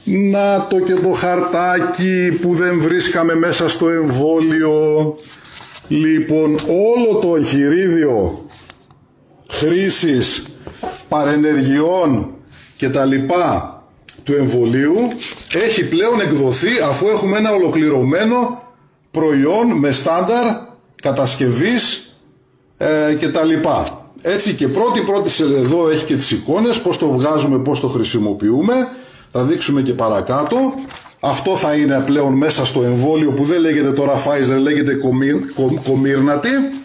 Να το και το χαρτάκι που δεν βρίσκαμε μέσα στο εμβόλιο. Λοιπόν, όλο το εγχειρίδιο χρήσης παρενεργειών και τα λοιπά του εμβολίου έχει πλέον εκδοθεί, αφού έχουμε ένα ολοκληρωμένο προϊόν με στάνταρ κατασκευής και τα λοιπά. Έτσι, και πρώτη εδώ έχει και τις εικόνες, πώς το βγάζουμε, πώς το χρησιμοποιούμε. Θα δείξουμε και παρακάτω. Αυτό θα είναι πλέον μέσα στο εμβόλιο που δεν λέγεται τώρα Pfizer, λέγεται Comirnaty.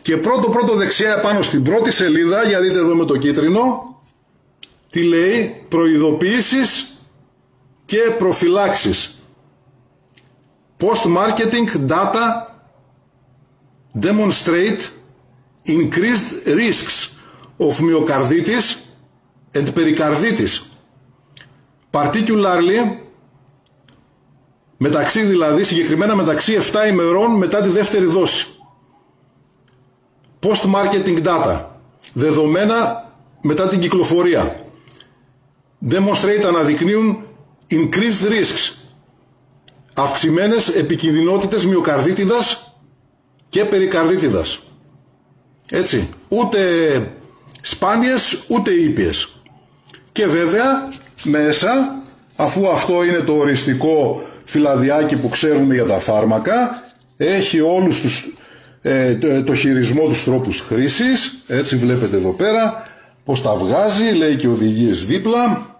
Και πρώτο δεξιά επάνω στην πρώτη σελίδα, για δείτε εδώ με το κίτρινο, τι λέει: προειδοποιήσεις και προφυλάξεις. Post-marketing data demonstrate increased risks of myocarditis and pericarditis. Particularly, συγκεκριμένα μεταξύ 7 ημερών μετά τη δεύτερη δόση. Post-marketing data, δεδομένα μετά την κυκλοφορία. Demonstrate, αναδεικνύουν increased risks, αυξημένες επικινδυνότητες μυοκαρδίτιδας και περικαρδίτιδας. Έτσι, ούτε σπάνιες ούτε ήπιες. Και βέβαια μέσα, αφού αυτό είναι το οριστικό φυλαδιάκι που ξέρουμε για τα φάρμακα, έχει όλους το χειρισμό τους τρόπους χρήσης. Έτσι βλέπετε εδώ πέρα πως τα βγάζει, λέει και οδηγίες δίπλα.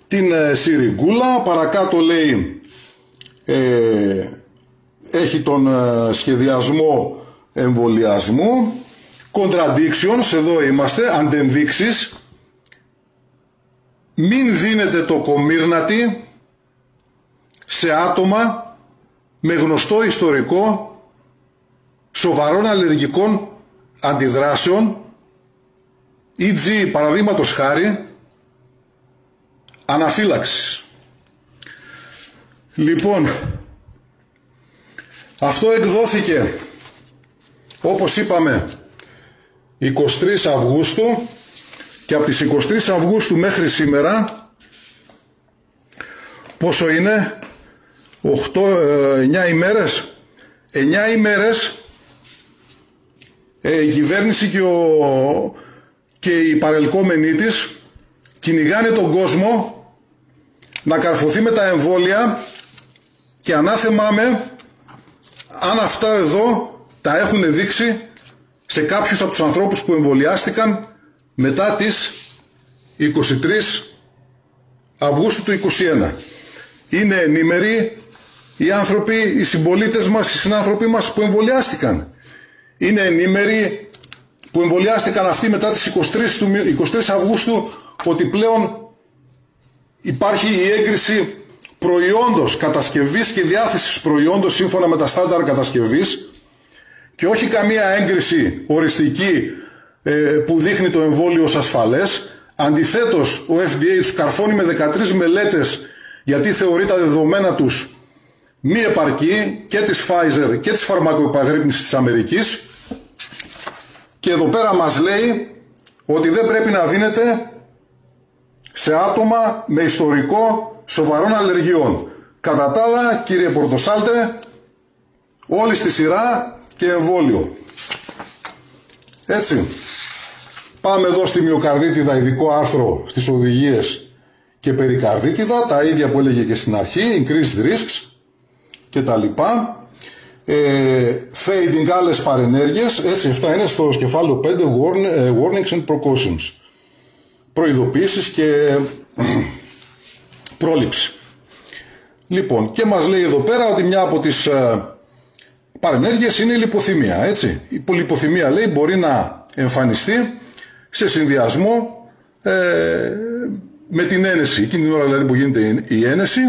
Την σιριγκούλα, παρακάτω λέει έχει τον σχεδιασμό εμβολιασμού. Contradictions, εδώ είμαστε, αντενδείξεις. Μην δίνετε το Comirnaty σε άτομα με γνωστό ιστορικό σοβαρών αλλεργικών αντιδράσεων, e.g. παραδείγματος χάρη αναφύλαξης. Λοιπόν, αυτό εκδόθηκε, όπως είπαμε, 23 Αυγούστου, και από τις 23 Αυγούστου μέχρι σήμερα πόσο είναι? 9 ημέρες. 9 ημέρες η κυβέρνηση και οι παρελκόμενοι της κυνηγάνε τον κόσμο να καρφωθεί με τα εμβόλια, και ανάθεμά με αν αυτά εδώ τα έχουν δείξει σε κάποιους από τους ανθρώπους που εμβολιάστηκαν μετά τις 23 Αυγούστου του 2021. Είναι ενήμεροι οι άνθρωποι, οι συμπολίτες μας, οι συνάνθρωποι μας που εμβολιάστηκαν? Είναι ενήμεροι που εμβολιάστηκαν αυτοί μετά τις 23 Αυγούστου ότι πλέον υπάρχει η έγκριση προϊόντος, κατασκευής και διάθεσης προϊόντος σύμφωνα με τα στάνταρ κατασκευής, και όχι καμία έγκριση οριστική που δείχνει το εμβόλιο ως ασφαλές? Αντιθέτως, ο FDA τους καρφώνει με 13 μελέτες, γιατί θεωρεί τα δεδομένα τους μη επαρκή, και της Pfizer και της φαρμακοεπαγρύπνησης της Αμερικής, και εδώ πέρα μας λέει ότι δεν πρέπει να δίνεται σε άτομα με ιστορικό σοβαρών αλλεργιών. Κατά τα άλλα, κύριε Πορτοσάλτε, όλοι στη σειρά και εμβόλιο. Έτσι. Πάμε εδώ στη μυοκαρδίτιδα, ειδικό άρθρο στις οδηγίες, και περικαρδίτιδα, τα ίδια που έλεγε και στην αρχή, increased risks και τα λοιπά. Fading, άλλες παρενέργειες. Έτσι, αυτά είναι στο κεφάλαιο 5, warnings and precautions. Προειδοποίησεις και πρόληψη. Λοιπόν, και μας λέει εδώ πέρα ότι μια από τις παρενέργειες είναι η λιποθυμία. Έτσι. Η λιποθυμία, λέει, μπορεί να εμφανιστεί σε συνδυασμό με την ένεση, εκείνη την ώρα δηλαδή που γίνεται η ένεση,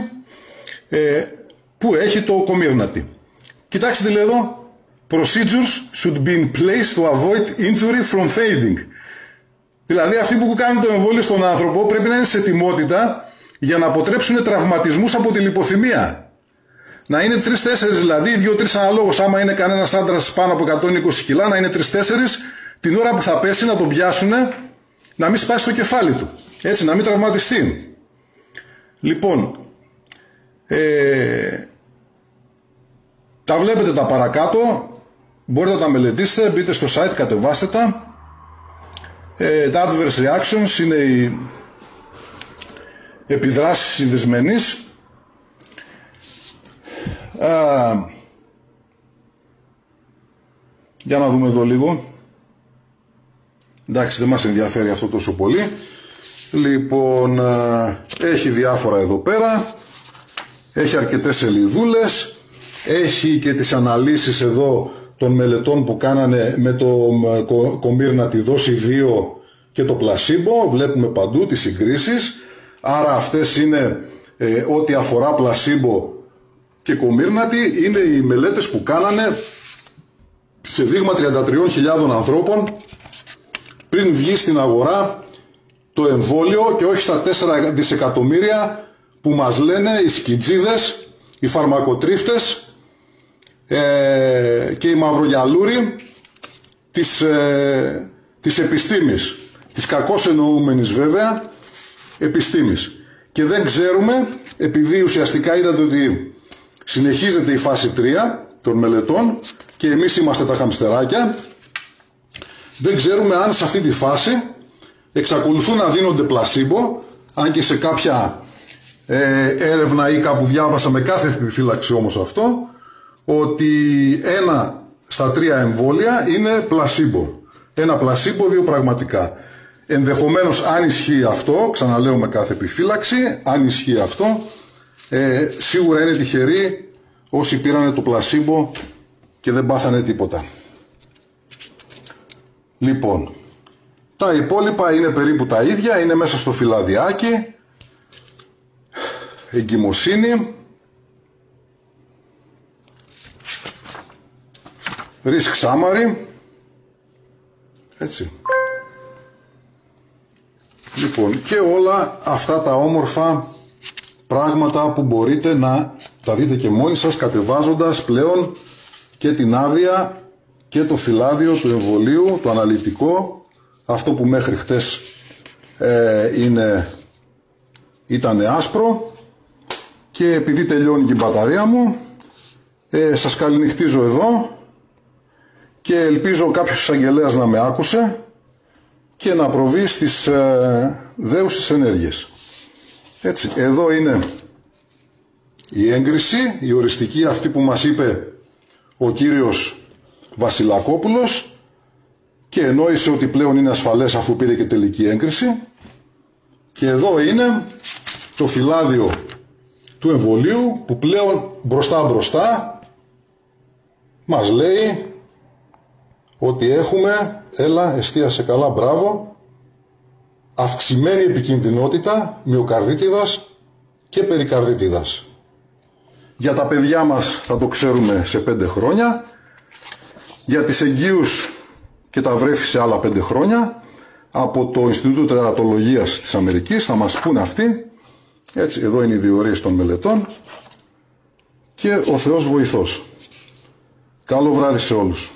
που έχει το Comirnaty. Κοιτάξτε τι λέει εδώ. Procedures should be in place to avoid injury from fading. Δηλαδή αυτοί που κάνουν το εμβόλιο στον άνθρωπο πρέπει να είναι σε ετοιμότητα για να αποτρέψουν τραυματισμούς από τη λιποθυμία. Να είναι 3-4 δηλαδή, 2-3 αναλόγως, άμα είναι κανένας άντρας πάνω από 120 κιλά, να είναι 3-4 την ώρα που θα πέσει, να τον πιάσουν, να μην σπάσει το κεφάλι του. Έτσι, να μην τραυματιστεί. Λοιπόν, τα βλέπετε τα παρακάτω, μπορείτε να τα μελετήσετε, μπείτε στο site, κατεβάστε τα. Τα adverse reactions είναι οι επιδράσεις δυσμενείς. Για να δούμε εδώ λίγο. Εντάξει, δεν μας ενδιαφέρει αυτό τόσο πολύ. Λοιπόν, έχει διάφορα εδώ πέρα. Έχει αρκετές σελιδούλες. Έχει και τις αναλύσεις εδώ των μελετών που κάνανε με το Comirnaty δόση 2 και το πλασίμπο. Βλέπουμε παντού τις συγκρίσεις. Άρα αυτές είναι ό,τι αφορά πλασίμπο και Comirnaty. Είναι οι μελέτες που κάνανε σε δείγμα 33.000 ανθρώπων πριν βγει στην αγορά το εμβόλιο, και όχι στα 4 δισεκατομμύρια που μας λένε οι σκιτζίδες, οι φαρμακοτρίφτες και οι μαυρογιαλούροι της επιστήμης, της κακώς εννοούμενης βέβαια επιστήμης. Και δεν ξέρουμε, επειδή ουσιαστικά είδατε ότι συνεχίζεται η φάση 3 των μελετών και εμείς είμαστε τα χαμστεράκια, δεν ξέρουμε αν σε αυτή τη φάση εξακολουθούν να δίνονται πλασίμπο, αν και σε κάποια έρευνα ή κάπου διάβασα με κάθε επιφύλαξη όμως αυτό, ότι 1 στα 3 εμβόλια είναι πλασίμπο. 1 πλασίμπο, 2 πραγματικά. Ενδεχομένως, αν ισχύει αυτό, ξαναλέω με κάθε επιφύλαξη, αν ισχύει αυτό, σίγουρα είναι τυχεροί όσοι πήρανε το πλασίμπο και δεν πάθανε τίποτα. Λοιπόν, τα υπόλοιπα είναι περίπου τα ίδια, είναι μέσα στο φυλαδιάκι. Εγκυμοσύνη, risk summary, έτσι. Λοιπόν, και όλα αυτά τα όμορφα πράγματα που μπορείτε να τα δείτε και μόνοι σας, κατεβάζοντας πλέον και την άδεια και το φυλάδιο του εμβολίου, το αναλυτικό, αυτό που μέχρι χτες ήταν άσπρο. Και επειδή τελειώνει και η μπαταρία μου, σας καληνυχτίζω εδώ και ελπίζω κάποιος εισαγγελέας να με άκουσε και να προβεί στις δέουσες ενέργειες. Έτσι, εδώ είναι η έγκριση, η οριστική, αυτή που μας είπε ο κύριος Βασιλακόπουλος, και εννοήσε ότι πλέον είναι ασφαλές αφού πήρε και τελική έγκριση. Και εδώ είναι το φυλάδιο του εμβολίου που πλέον μπροστά μας λέει ότι έχουμε, έλα εστίασε καλά, μπράβο, αυξημένη επικινδυνότητα μυοκαρδίτιδας και περικαρδίτιδας. Για τα παιδιά μας θα το ξέρουμε σε 5 χρόνια, για τις εγγύους και τα βρέφη σε άλλα 5 χρόνια, από το Ινστιτούτο Τερατολογίας της Αμερικής θα μας πούνε αυτοί. Έτσι, εδώ είναι οι διορίες των μελετών και ο Θεός βοηθός. Καλό βράδυ σε όλους.